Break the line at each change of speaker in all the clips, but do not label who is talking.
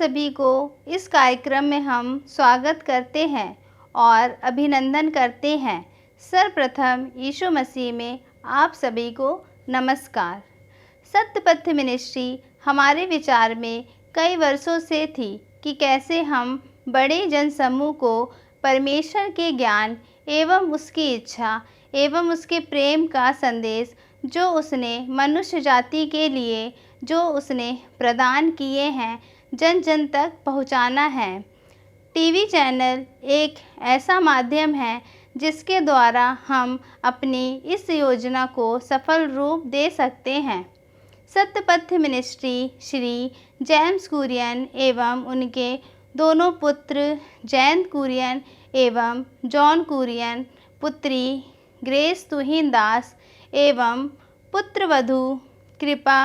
सभी को इस कार्यक्रम में हम स्वागत करते हैं और अभिनंदन करते हैं। सर्वप्रथम यीशु मसीह में आप सभी को नमस्कार। सत्यपथ मिनिस्ट्री हमारे विचार में कई वर्षों से थी कि कैसे हम बड़े जनसमूह को परमेश्वर के ज्ञान एवं उसकी इच्छा एवं उसके प्रेम का संदेश जो उसने मनुष्य जाति के लिए जो उसने प्रदान किए हैं जन जन तक पहुंचाना है। टीवी चैनल एक ऐसा माध्यम है जिसके द्वारा हम अपनी इस योजना को सफल रूप दे सकते हैं। सत्यपथ मिनिस्ट्री श्री जेम्स कुरियन एवं उनके दोनों पुत्र जयंत कुरियन एवं जॉन कुरियन, पुत्री ग्रेस तुहिन दास एवं पुत्रवधू कृपा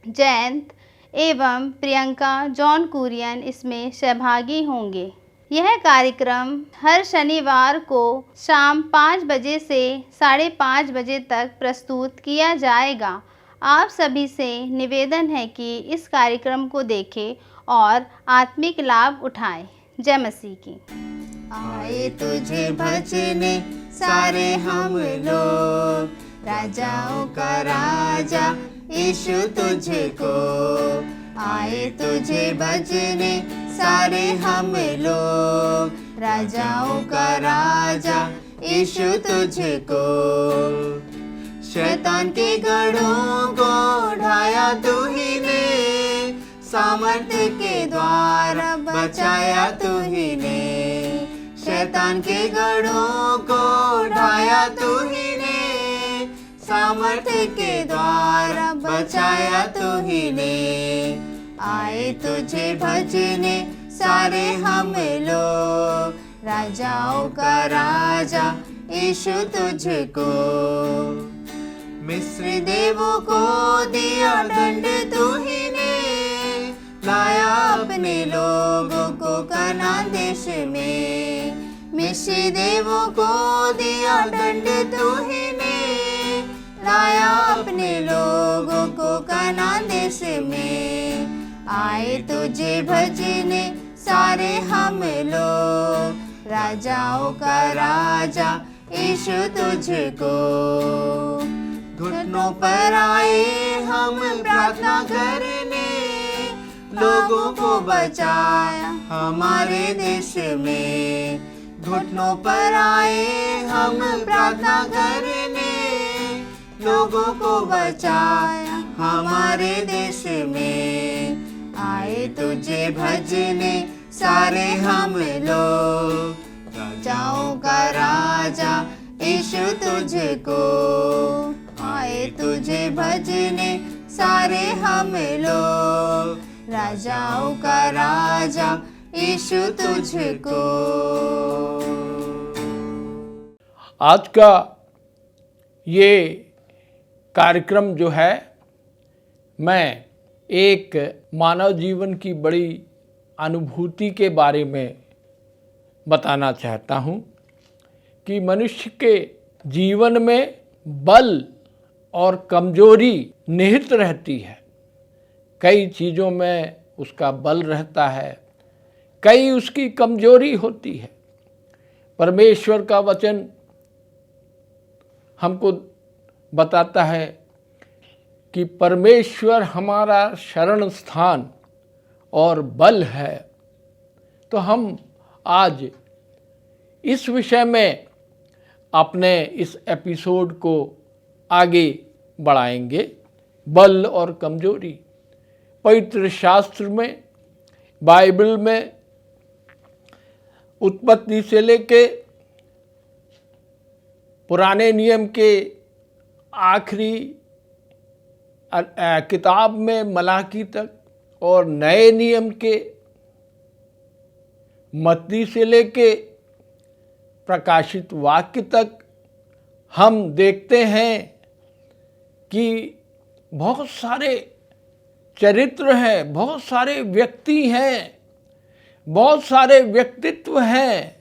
जयंत एवं प्रियंका जॉन कुरियन इसमें सहभागी होंगे। यह कार्यक्रम हर शनिवार को शाम 5 बजे से 5:30 बजे तक प्रस्तुत किया जाएगा। आप सभी से निवेदन है कि इस कार्यक्रम को देखें और आत्मिक लाभ उठाएं। जय मसीह की।
आए तुझे भजने सारे हम लोग, राजाओं का राजा यीशु तुझको। आए तुझे भजने सारे हम लोग, राजाओं का राजा यीशु तुझको। शैतान के गढ़ों को ढाया तू ही ने, सामर्थ्य के द्वारा बचाया तू ही ने। शैतान के गढ़ों को ढाया तू ही ने, सामर्थ्य के द्वारा बचाया तू ही ने। आए तुझे भजने सारे हम लोग, राजाओं का राजा यीशु तुझको। मिस्र देवों को दिया दंड तू ही ने, लाया अपने लोगों को कनान देश में। मिस्र देवों को दिया दंड तू ही ने, लाया अपने लोगों को कनान देश में। आए तुझे भजने सारे हम लोग, राजाओं का राजा यीशु तुझको। घुटनों पर आए हम प्रार्थना करने, लोगों को बचाया हमारे देश में। घुटनों पर आए हम प्रार्थना करने, लोगों को बचाया हमारे देश में। आए तुझे भजने सारे हम लोग, राजाओं का राजा यीशु तुझको। आए तुझे भजने सारे हम लोग, राजाओं का राजा यीशु तुझको।
आज का ये कार्यक्रम जो है, मैं एक मानव जीवन की बड़ी अनुभूति के बारे में बताना चाहता हूँ कि मनुष्य के जीवन में बल और कमजोरी निहित रहती है। कई चीज़ों में उसका बल रहता है, कई उसकी कमजोरी होती है। परमेश्वर का वचन हमको बताता है कि परमेश्वर हमारा शरण स्थान और बल है। तो हम आज इस विषय में अपने इस एपिसोड को आगे बढ़ाएंगे, बल और कमजोरी। पवित्र शास्त्र में, बाइबल में उत्पत्ति से लेके पुराने नियम के आखिरी किताब में मलाकी तक और नए नियम के मत्ती से लेके प्रकाशित वाक्य तक हम देखते हैं कि बहुत सारे चरित्र हैं, बहुत सारे व्यक्ति हैं, बहुत सारे व्यक्तित्व हैं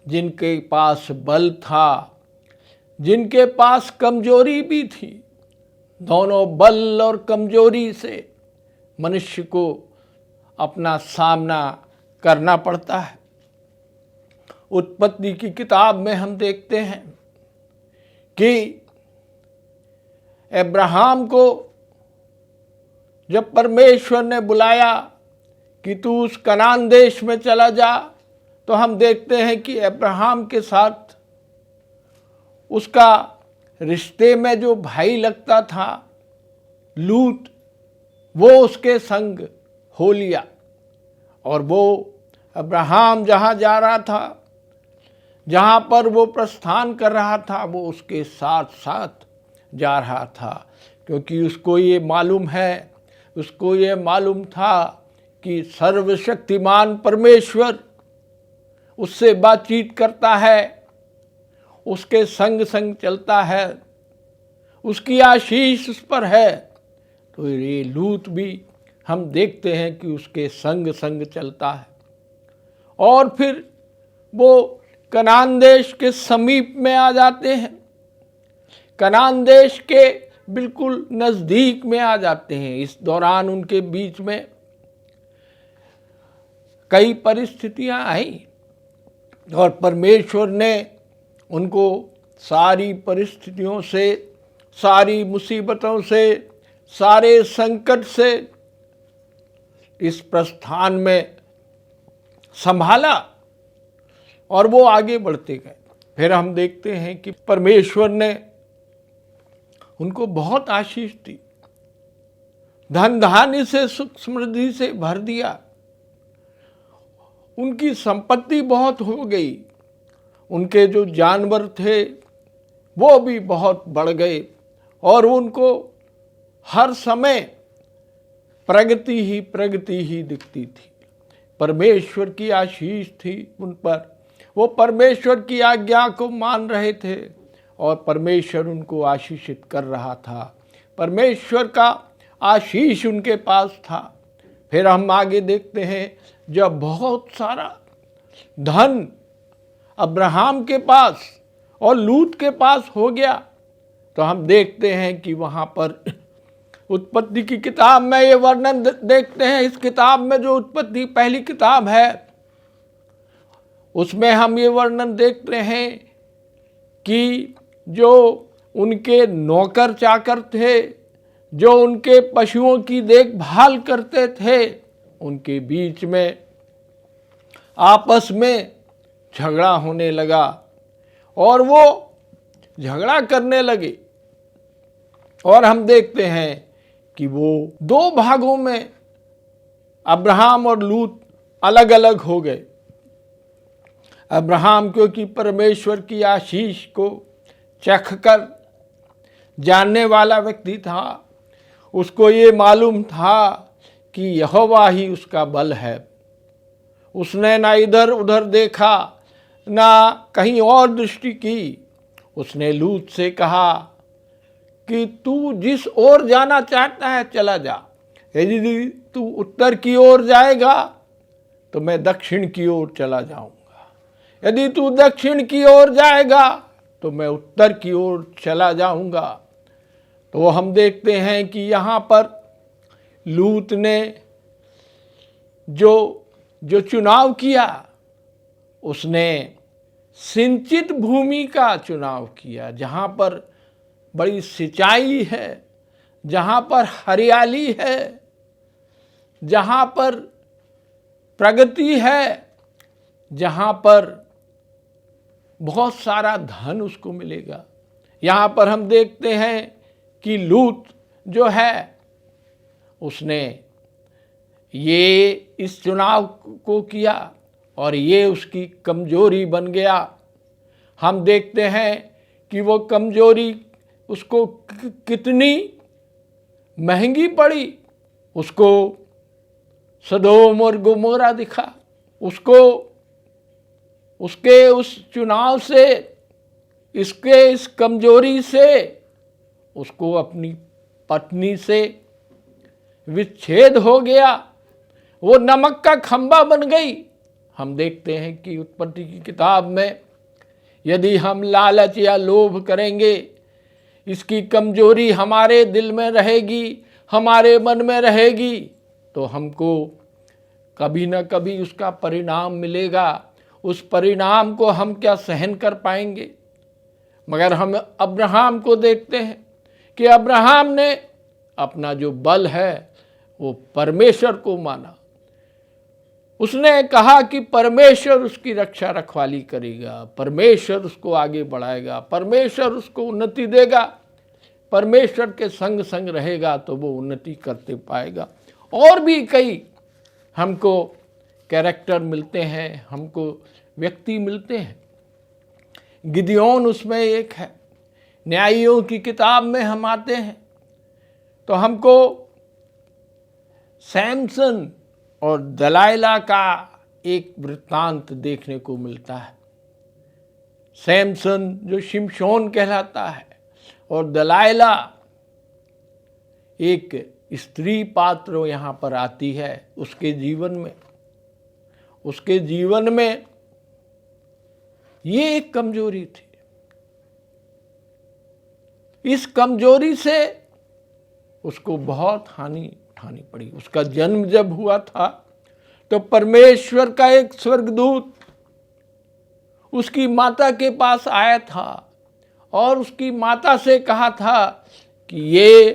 जिनके पास बल था, जिनके पास कमजोरी भी थी। दोनों बल और कमजोरी से मनुष्य को अपना सामना करना पड़ता है। उत्पत्ति की किताब में हम देखते हैं कि अब्राहम को जब परमेश्वर ने बुलाया कि तू उस कनान देश में चला जा, तो हम देखते हैं कि अब्राहम के साथ उसका रिश्ते में जो भाई लगता था लूत, वो उसके संग हो लिया और वो अब्राहम जहाँ जा रहा था, जहाँ पर वो प्रस्थान कर रहा था, वो उसके साथ साथ जा रहा था, क्योंकि उसको ये मालूम था कि सर्वशक्तिमान परमेश्वर उससे बातचीत करता है, उसके संग संग चलता है, उसकी आशीष उस पर है। तो ये लूत भी हम देखते हैं कि उसके संग संग चलता है और फिर वो कनान देश के समीप में आ जाते हैं, कनान देश के बिल्कुल नज़दीक में आ जाते हैं। इस दौरान उनके बीच में कई परिस्थितियां आई और परमेश्वर ने उनको सारी परिस्थितियों से, सारी मुसीबतों से, सारे संकट से इस प्रस्थान में संभाला और वो आगे बढ़ते गए। फिर हम देखते हैं कि परमेश्वर ने उनको बहुत आशीष दी, धन धान्य से, सुख समृद्धि से भर दिया, उनकी संपत्ति बहुत हो गई, उनके जो जानवर थे वो भी बहुत बढ़ गए और उनको हर समय प्रगति ही दिखती थी। परमेश्वर की आशीष थी उन पर, वो परमेश्वर की आज्ञा को मान रहे थे और परमेश्वर उनको आशीषित कर रहा था, परमेश्वर का आशीष उनके पास था। फिर हम आगे देखते हैं, जब बहुत सारा धन अब्राहम के पास और लूत के पास हो गया, तो हम देखते हैं कि वहाँ पर उत्पत्ति की किताब में ये वर्णन देखते हैं। इस किताब में जो उत्पत्ति पहली किताब है, उसमें हम ये वर्णन देखते हैं कि जो उनके नौकर चाकर थे, जो उनके पशुओं की देखभाल करते थे, उनके बीच में आपस में झगड़ा होने लगा और वो झगड़ा करने लगे और हम देखते हैं कि वो दो भागों में अब्राहम और लूत अलग अलग हो गए। अब्राहम क्योंकि परमेश्वर की आशीष को चख कर जानने वाला व्यक्ति था, उसको ये मालूम था कि यहोवा ही उसका बल है। उसने ना इधर उधर देखा, ना कहीं और दृष्टि की। उसने लूत से कहा कि तू जिस ओर जाना चाहता है चला जा, यदि तू उत्तर की ओर जाएगा तो मैं दक्षिण की ओर चला जाऊंगा, यदि तू दक्षिण की ओर जाएगा तो मैं उत्तर की ओर चला जाऊंगा। तो हम देखते हैं कि यहाँ पर लूत ने जो चुनाव किया, उसने सिंचित भूमि का चुनाव किया, जहाँ पर बड़ी सिंचाई है, जहाँ पर हरियाली है, जहाँ पर प्रगति है, जहाँ पर बहुत सारा धन उसको मिलेगा। यहाँ पर हम देखते हैं कि लूत जो है उसने ये इस चुनाव को किया और ये उसकी कमजोरी बन गया। हम देखते हैं कि वो कमजोरी उसको कितनी महंगी पड़ी। उसको सदोम और गोमोरा दिखा, उसको उसके उस चुनाव से, इसके इस कमजोरी से उसको अपनी पत्नी से विच्छेद हो गया, वो नमक का खंबा बन गई। हम देखते हैं कि उत्पत्ति की किताब में यदि हम लालच या लोभ करेंगे, इसकी कमजोरी हमारे दिल में रहेगी, हमारे मन में रहेगी, तो हमको कभी ना कभी उसका परिणाम मिलेगा। उस परिणाम को हम क्या सहन कर पाएंगे? मगर हम अब्राहम को देखते हैं कि अब्राहम ने अपना जो बल है वो परमेश्वर को माना। उसने कहा कि परमेश्वर उसकी रक्षा रखवाली करेगा, परमेश्वर उसको आगे बढ़ाएगा, परमेश्वर उसको उन्नति देगा, परमेश्वर के संग संग रहेगा तो वो उन्नति करते पाएगा। और भी कई हमको कैरेक्टर मिलते हैं, हमको व्यक्ति मिलते हैं। गिदयोन उसमें एक है। न्यायियों की किताब में हम आते हैं तो हमको सैमसन और दलाइला का एक वृत्तांत देखने को मिलता है। सैमसन जो शिमशोन कहलाता है और दलाइला एक स्त्री पात्र यहाँ पर आती है उसके जीवन में। उसके जीवन में ये एक कमजोरी थी। इस कमजोरी से उसको बहुत हानि उठानी पड़ी। उसका जन्म जब हुआ था तो परमेश्वर का एक स्वर्गदूत उसकी माता के पास आया था और उसकी माता से कहा था कि ये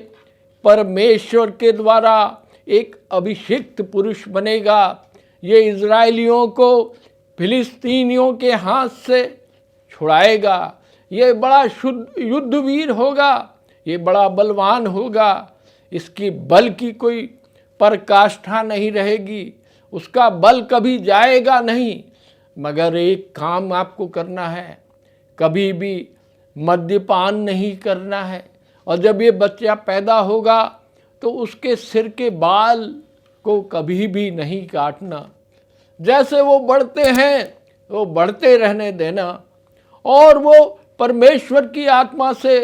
परमेश्वर के द्वारा एक अभिषिक्त पुरुष बनेगा, ये इजराइलियों को फिलिस्तीनियों के हाथ से छुड़ाएगा, ये बड़ा शुद्ध युद्धवीर होगा, ये बड़ा बलवान होगा, इसकी बल की कोई पराकाष्ठा नहीं रहेगी, उसका बल कभी जाएगा नहीं। मगर एक काम आपको करना है, कभी भी मद्यपान नहीं करना है, और जब ये बच्चा पैदा होगा तो उसके सिर के बाल को कभी भी नहीं काटना। जैसे वो बढ़ते हैं वो बढ़ते रहने देना, और वो परमेश्वर की आत्मा से,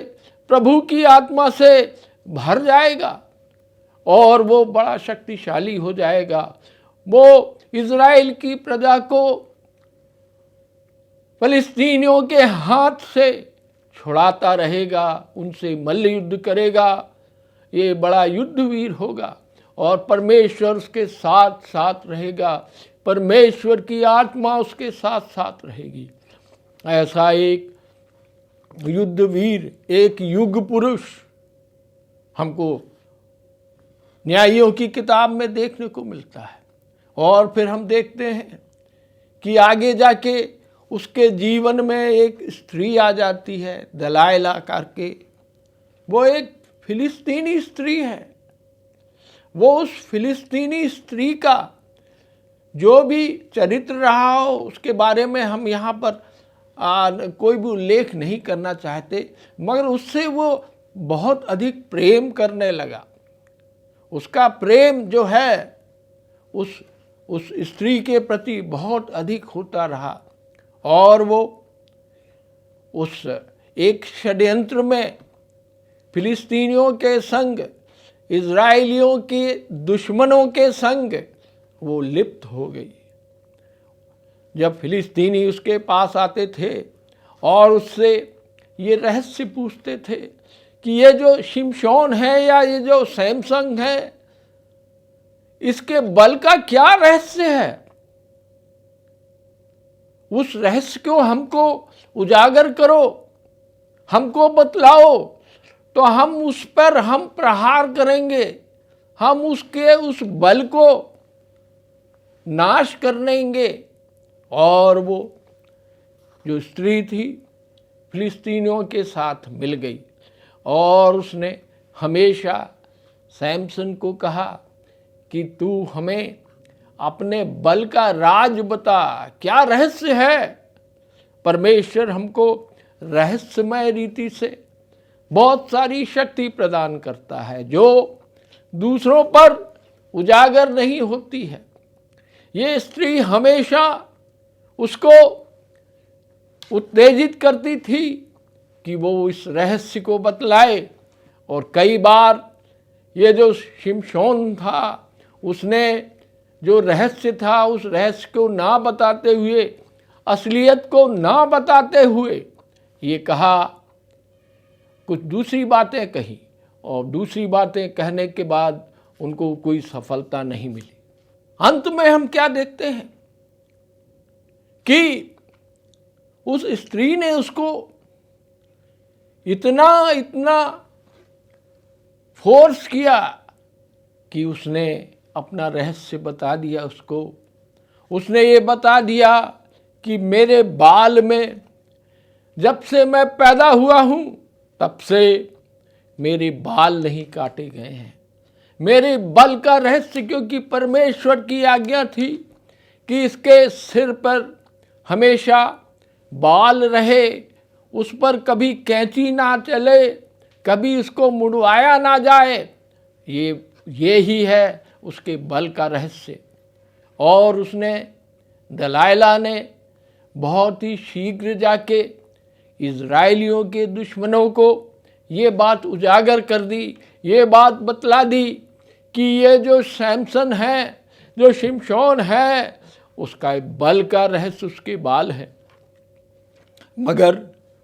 प्रभु की आत्मा से भर जाएगा और वो बड़ा शक्तिशाली हो जाएगा। वो इज़राइल की प्रजा को फिलिस्तीनियों के हाथ से छुड़ाता रहेगा, उनसे मल्ल युद्ध करेगा, ये बड़ा युद्धवीर होगा और परमेश्वर उसके साथ साथ रहेगा, परमेश्वर की आत्मा उसके साथ साथ रहेगी। ऐसा एक युद्धवीर, एक युग पुरुष हमको न्यायियों की किताब में देखने को मिलता है। और फिर हम देखते हैं कि आगे जाके उसके जीवन में एक स्त्री आ जाती है, दलाइला करके। वो एक फिलिस्तीनी स्त्री है। वो उस फिलिस्तीनी स्त्री का जो भी चरित्र रहा हो उसके बारे में हम यहाँ पर कोई भी उल्लेख नहीं करना चाहते, मगर उससे वो बहुत अधिक प्रेम करने लगा। उसका प्रेम जो है उस स्त्री के प्रति बहुत अधिक होता रहा, और वो उस एक षड्यंत्र में फिलिस्तीनियों के संग, इजराइलियों के दुश्मनों के संग वो लिप्त हो गई। जब फिलिस्तीनी उसके पास आते थे और उससे ये रहस्य पूछते थे कि ये जो शिमशोन है या ये जो सैमसन है, इसके बल का क्या रहस्य है, उस रहस्य को हमको उजागर करो, हमको बतलाओ, तो हम उस पर हम प्रहार करेंगे, हम उसके उस बल को नाश कर देंगे। और वो जो स्त्री थी फिलिस्तीनियों के साथ मिल गई और उसने हमेशा सैमसन को कहा कि तू हमें अपने बल का राज बता, क्या रहस्य है। परमेश्वर हमको रहस्यमय रीति से बहुत सारी शक्ति प्रदान करता है जो दूसरों पर उजागर नहीं होती है। ये स्त्री हमेशा उसको उत्तेजित करती थी कि वो इस रहस्य को बतलाए, और कई बार ये जो शिमशोन था उसने जो रहस्य था उस रहस्य को ना बताते हुए, असलियत को ना बताते हुए ये कहा, कुछ दूसरी बातें कही, और दूसरी बातें कहने के बाद उनको कोई सफलता नहीं मिली। अंत में हम क्या देखते हैं कि उस स्त्री ने उसको इतना इतना फोर्स किया कि उसने अपना रहस्य बता दिया उसको। उसने ये बता दिया कि मेरे बाल में जब से मैं पैदा हुआ हूँ तब से मेरे बाल नहीं काटे गए हैं। मेरे बल का रहस्य, क्योंकि परमेश्वर की आज्ञा थी कि इसके सिर पर हमेशा बाल रहे, उस पर कभी कैंची ना चले, कभी उसको मुड़वाया ना जाए, ये ही है उसके बल का रहस्य। और उसने, दलाइला ने बहुत ही शीघ्र जाके इज़राइलियों के दुश्मनों को ये बात उजागर कर दी, ये बात बतला दी कि ये जो सैमसन है, जो शिमशोन है, उसका बल का रहस्य उसके बाल है। मगर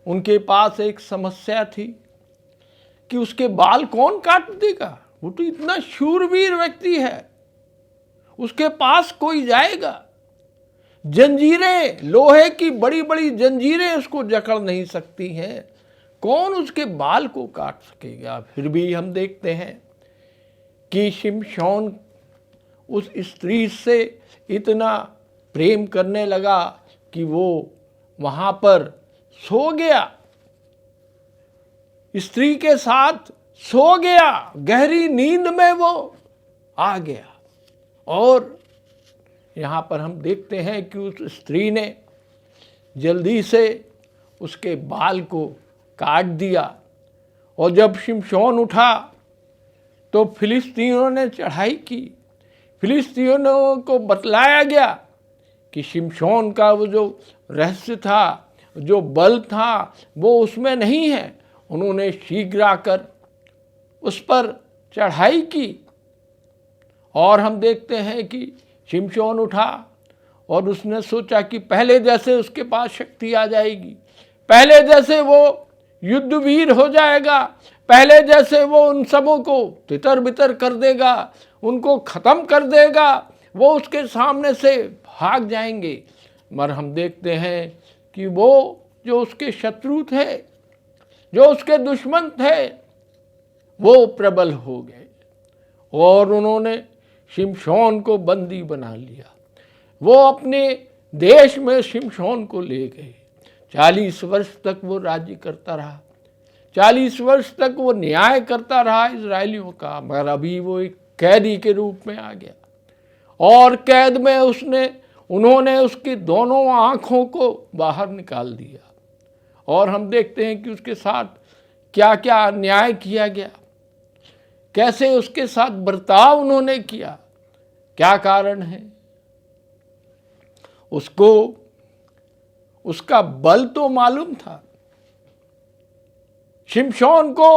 उनके पास एक समस्या थी कि उसके बाल कौन काट देगा? वो तो इतना शूरवीर व्यक्ति है, उसके पास कोई जाएगा? जंजीरें, लोहे की बड़ी बड़ी जंजीरें उसको जकड़ नहीं सकती हैं, कौन उसके बाल को काट सकेगा? फिर भी हम देखते हैं कि शिमशोन उस स्त्री से इतना प्रेम करने लगा कि वो वहाँ पर सो गया, स्त्री के साथ सो गया, गहरी नींद में वो आ गया। और यहाँ पर हम देखते हैं कि उस स्त्री ने जल्दी से उसके बाल को काट दिया। और जब शिमशोन उठा तो फिलिस्तीनियों ने चढ़ाई की। फिलिस्तीनियों को बतलाया गया कि शिमशोन का वो जो रहस्य था, जो बल था, वो उसमें नहीं है। उन्होंने शीघ्र आकर उस पर चढ़ाई की। और हम देखते हैं कि शिमशोन उठा और उसने सोचा कि पहले जैसे उसके पास शक्ति आ जाएगी, पहले जैसे वो युद्धवीर हो जाएगा, पहले जैसे वो उन सबों को तितर बितर कर देगा, उनको ख़त्म कर देगा, वो उसके सामने से भाग जाएंगे। मगर हम देखते हैं कि वो जो उसके शत्रु थे, जो उसके दुश्मन थे, वो प्रबल हो गए और उन्होंने शिमशोन को बंदी बना लिया। वो अपने देश में शिमशोन को ले गए। 40 वर्ष तक वो राज्य करता रहा, 40 वर्ष तक वो न्याय करता रहा इजरायलियों का। मगर अभी वो एक कैदी के रूप में आ गया और कैद में उन्होंने उसकी दोनों आँखों को बाहर निकाल दिया। और हम देखते हैं कि उसके साथ क्या क्या अन्याय किया गया, कैसे उसके साथ बर्ताव उन्होंने किया। क्या कारण है? उसको उसका बल तो मालूम था, शिमशोन को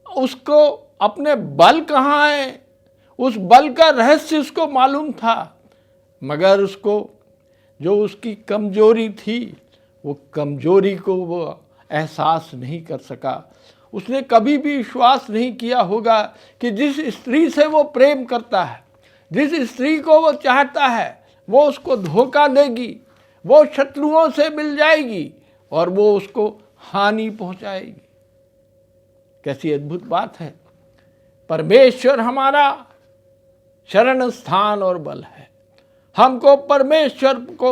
उसको अपने बल कहाँ है, उस बल का रहस्य उसको मालूम था। मगर उसको जो उसकी कमजोरी थी, वो कमजोरी को वो एहसास नहीं कर सका। उसने कभी भी विश्वास नहीं किया होगा कि जिस स्त्री से वो प्रेम करता है, जिस स्त्री को वो चाहता है, वो उसको धोखा देगी, वो शत्रुओं से मिल जाएगी और वो उसको हानि पहुंचाएगी। कैसी अद्भुत बात है! परमेश्वर हमारा शरण स्थान और बल है। हमको परमेश्वर को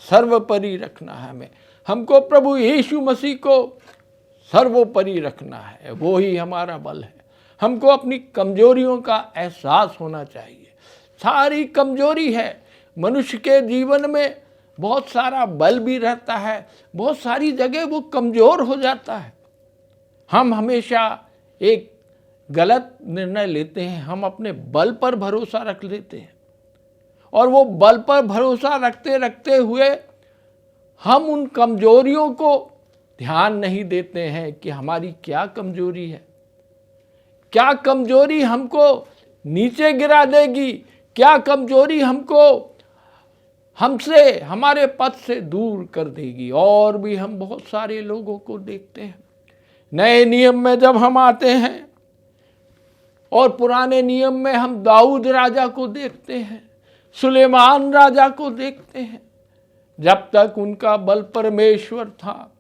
सर्वोपरि रखना है। हमको प्रभु यीशु मसीह को सर्वोपरि रखना है, वो ही हमारा बल है। हमको अपनी कमजोरियों का एहसास होना चाहिए। सारी कमजोरी है मनुष्य के जीवन में, बहुत सारा बल भी रहता है, बहुत सारी जगह वो कमज़ोर हो जाता है। हम हमेशा एक गलत निर्णय लेते हैं, हम अपने बल पर भरोसा रख लेते हैं और वो बल पर भरोसा रखते रखते हुए हम उन कमजोरियों को ध्यान नहीं देते हैं कि हमारी क्या कमजोरी है, क्या कमजोरी हमको नीचे गिरा देगी, क्या कमजोरी हमको हमसे, हमारे पद से दूर कर देगी। और भी हम बहुत सारे लोगों को देखते हैं। नए नियम में जब हम आते हैं और पुराने नियम में हम दाऊद राजा को देखते हैं, सुलेमान राजा को देखते हैं, जब तक उनका बल परमेश्वर था,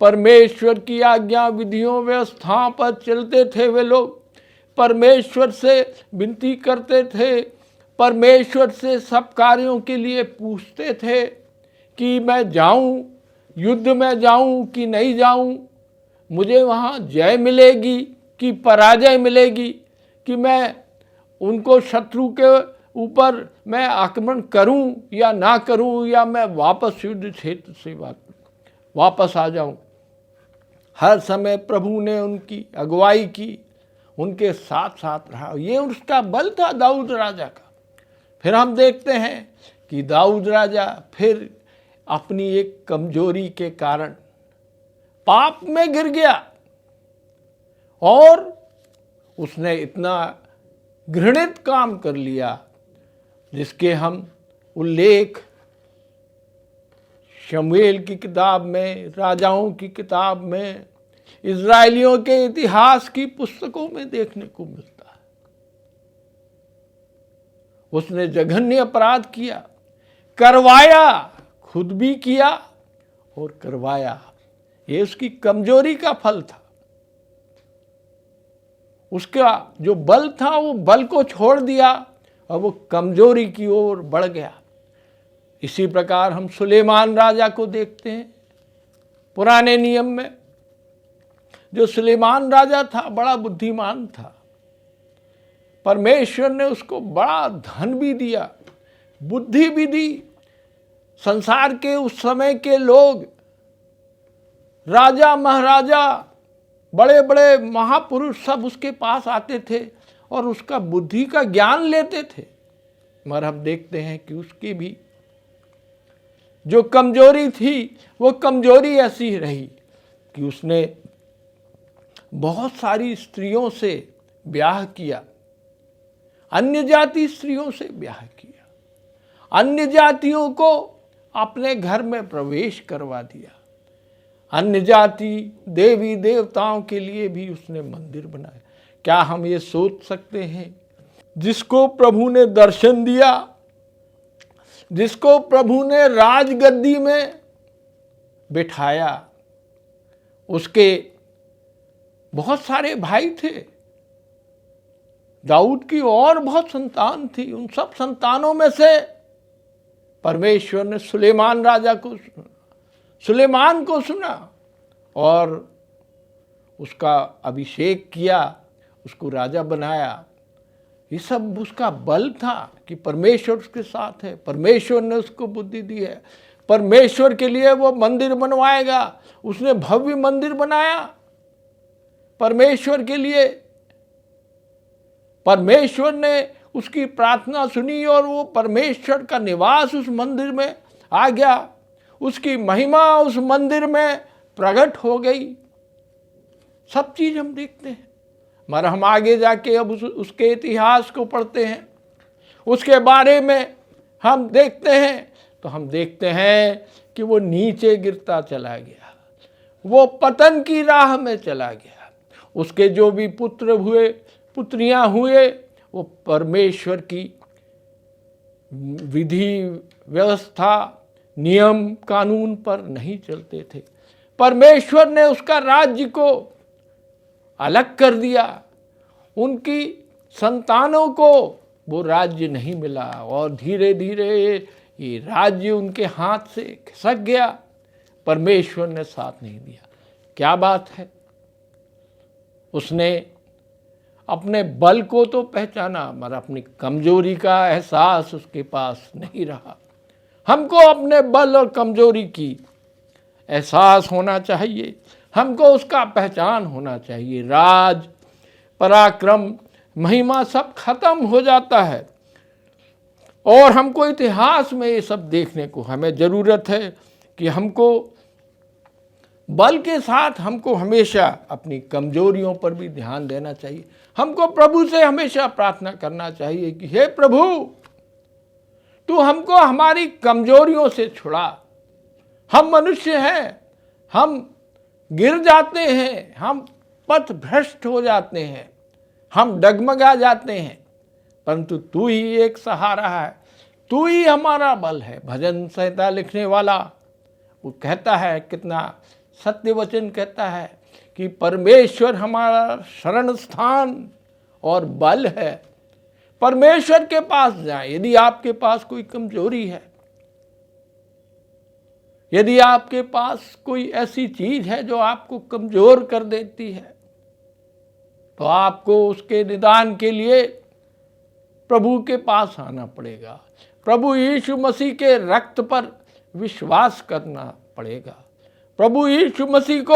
परमेश्वर की आज्ञा विधियों व्यवस्थाओं पर चलते थे, वे लोग परमेश्वर से विनती करते थे, परमेश्वर से सब कार्यों के लिए पूछते थे कि मैं जाऊं, युद्ध में जाऊं कि नहीं जाऊं, मुझे वहाँ जय मिलेगी कि पराजय मिलेगी, कि मैं उनको शत्रु के ऊपर मैं आक्रमण करूं या ना करूं, या मैं वापस युद्ध क्षेत्र से वापस आ जाऊं। हर समय प्रभु ने उनकी अगुवाई की, उनके साथ साथ रहा। ये उसका बल था दाऊद राजा का। फिर हम देखते हैं कि दाऊद राजा फिर अपनी एक कमजोरी के कारण पाप में गिर गया और उसने इतना घृणित काम कर लिया जिसके हम उल्लेख शमूएल की किताब में, राजाओं की किताब में, इज़राइलियों के इतिहास की पुस्तकों में देखने को मिलता है। उसने जघन्य अपराध किया, करवाया, खुद भी किया और करवाया। ये उसकी कमजोरी का फल था। उसका जो बल था वो बल को छोड़ दिया और वो कमजोरी की ओर बढ़ गया। इसी प्रकार हम सुलेमान राजा को देखते हैं पुराने नियम में। जो सुलेमान राजा था बड़ा बुद्धिमान था। परमेश्वर ने उसको बड़ा धन भी दिया, बुद्धि भी दी। संसार के उस समय के लोग, राजा महाराजा, बड़े बड़े महापुरुष सब उसके पास आते थे और उसका बुद्धि का ज्ञान लेते थे। मगर हम देखते हैं कि उसकी भी जो कमजोरी थी वो कमजोरी ऐसी रही कि उसने बहुत सारी स्त्रियों से ब्याह किया, अन्य जाति स्त्रियों से ब्याह किया, अन्य जातियों को अपने घर में प्रवेश करवा दिया। अन्य जाति देवी देवताओं के लिए भी उसने मंदिर बनाए। क्या हम ये सोच सकते हैं, जिसको प्रभु ने दर्शन दिया, जिसको प्रभु ने राजगद्दी में बिठाया, उसके बहुत सारे भाई थे। दाऊद की और बहुत संतान थी। उन सब संतानों में से परमेश्वर ने सुलेमान राजा को सुना, सुलेमान को सुना और उसका अभिषेक किया, उसको राजा बनाया। ये सब उसका बल था कि परमेश्वर उसके साथ है, परमेश्वर ने उसको बुद्धि दी है, परमेश्वर के लिए वो मंदिर बनवाएगा। उसने भव्य मंदिर बनाया परमेश्वर के लिए। परमेश्वर ने उसकी प्रार्थना सुनी और वो परमेश्वर का निवास उस मंदिर में आ गया। उसकी महिमा उस मंदिर में प्रकट हो गई। सब चीज हम देखते हैं। मगर हम आगे जाके अब उसके इतिहास को पढ़ते हैं, उसके बारे में हम देखते हैं, तो हम देखते हैं कि वो नीचे गिरता चला गया, वो पतन की राह में चला गया। उसके जो भी पुत्र हुए, पुत्रियां हुए, वो परमेश्वर की विधि व्यवस्था, नियम कानून पर नहीं चलते थे। परमेश्वर ने उसका राज्य को अलग कर दिया। उनकी संतानों को वो राज्य नहीं मिला और धीरे धीरे ये राज्य उनके हाथ से खिसक गया। परमेश्वर ने साथ नहीं दिया। क्या बात है, उसने अपने बल को तो पहचाना मगर अपनी कमजोरी का एहसास उसके पास नहीं रहा। हमको अपने बल और कमजोरी की एहसास होना चाहिए, हमको उसका पहचान होना चाहिए। राज, पराक्रम, महिमा सब खत्म हो जाता है और हमको इतिहास में ये सब देखने को हमें ज़रूरत है कि हमको बल के साथ हमको हमेशा अपनी कमजोरियों पर भी ध्यान देना चाहिए। हमको प्रभु से हमेशा प्रार्थना करना चाहिए कि हे प्रभु, तू हमको हमारी कमजोरियों से छुड़ा। हम मनुष्य हैं, हम गिर जाते हैं, हम पथ भ्रष्ट हो जाते हैं, हम डगमगा जाते हैं, परंतु तू ही एक सहारा है। तू ही हमारा बल है। भजन संहिता लिखने वाला वो कहता है, कितना सत्य वचन कहता है कि परमेश्वर हमारा शरण स्थान और बल है। परमेश्वर के पास जाएं। यदि आपके पास कोई कमजोरी है, यदि आपके पास कोई ऐसी चीज है जो आपको कमजोर कर देती है, तो आपको उसके निदान के लिए प्रभु के पास आना पड़ेगा। प्रभु यीशु मसीह के रक्त पर विश्वास करना पड़ेगा। प्रभु यीशु मसीह को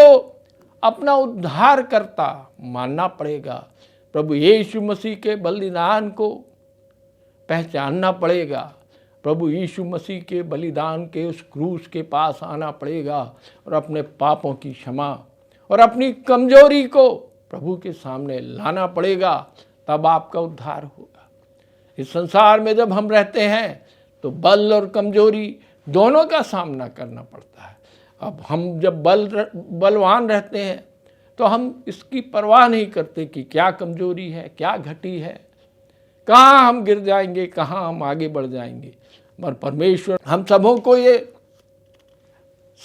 अपना उद्धारकर्ता मानना पड़ेगा। प्रभु यीशु मसीह के बलिदान को पहचानना पड़ेगा। प्रभु यीशु मसीह के बलिदान के उस क्रूस के पास आना पड़ेगा और अपने पापों की क्षमा और अपनी कमजोरी को प्रभु के सामने लाना पड़ेगा। तब आपका उद्धार होगा। इस संसार में जब हम रहते हैं तो बल और कमजोरी दोनों का सामना करना पड़ता है। अब हम जब बलवान रहते हैं तो हम इसकी परवाह नहीं करते कि क्या कमजोरी है, क्या घटी है, कहाँ हम गिर जाएंगे, कहाँ हम आगे बढ़ जाएंगे। पर परमेश्वर हम सबों को ये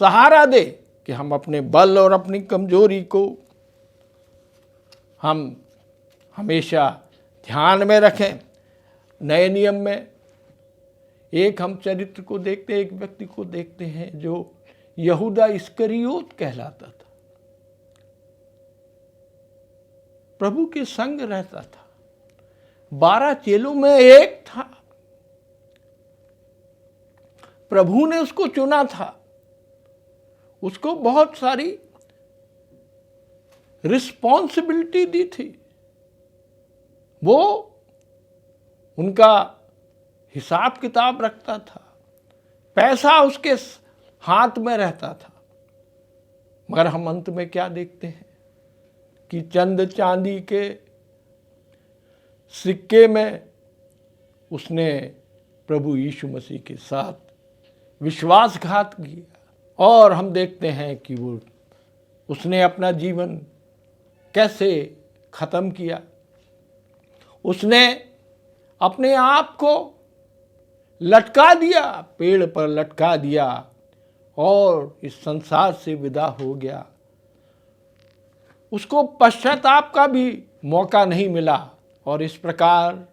सहारा दे कि हम अपने बल और अपनी कमजोरी को हम हमेशा ध्यान में रखें। नए नियम में एक हम चरित्र को देखते हैं, एक व्यक्ति को देखते हैं जो यहूदा इस्करियोत कहलाता था। प्रभु के संग रहता था, 12 चेलों में एक था। प्रभु ने उसको चुना था, उसको बहुत सारी रिस्पॉन्सिबिलिटी दी थी। वो उनका हिसाब किताब रखता था, पैसा उसके हाथ में रहता था। मगर हम अंत में क्या देखते हैं कि चंद चांदी के सिक्के में उसने प्रभु यीशु मसीह के साथ विश्वासघात किया। और हम देखते हैं कि उसने अपना जीवन कैसे खत्म किया। उसने अपने आप को लटका दिया, पेड़ पर लटका दिया और इस संसार से विदा हो गया। उसको पश्चाताप का भी मौका नहीं मिला और इस प्रकार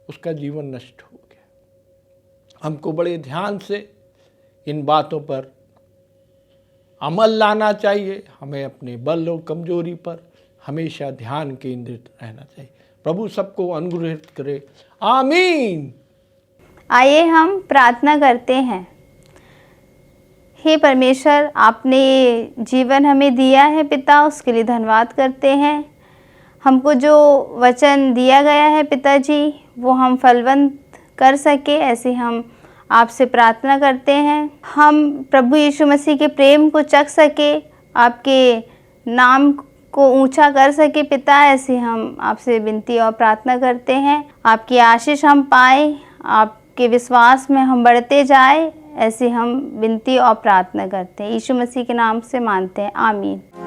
उसका जीवन नष्ट हो गया। हमको बड़े ध्यान से इन बातों पर अमल लाना चाहिए। हमें अपने बल और कमजोरी पर हमेशा ध्यान केंद्रित रहना चाहिए। प्रभु सबको अनुग्रहित करे। आमीन।
आइए हम प्रार्थना करते हैं। हे परमेश्वर, आपने जीवन हमें दिया है पिता, उसके लिए धन्यवाद करते हैं। हमको जो वचन दिया गया है पिताजी, वो हम फलवंत कर सके, ऐसे हम आपसे प्रार्थना करते हैं। हम प्रभु यीशु मसीह के प्रेम को चख सके, आपके नाम को ऊंचा कर सके पिता, ऐसे हम आपसे विनती और प्रार्थना करते हैं। आपकी आशीष हम पाए, आपके विश्वास में हम बढ़ते जाए, ऐसे हम विनती और प्रार्थना करते हैं। यीशु मसीह के नाम से मांगते हैं। आमीन।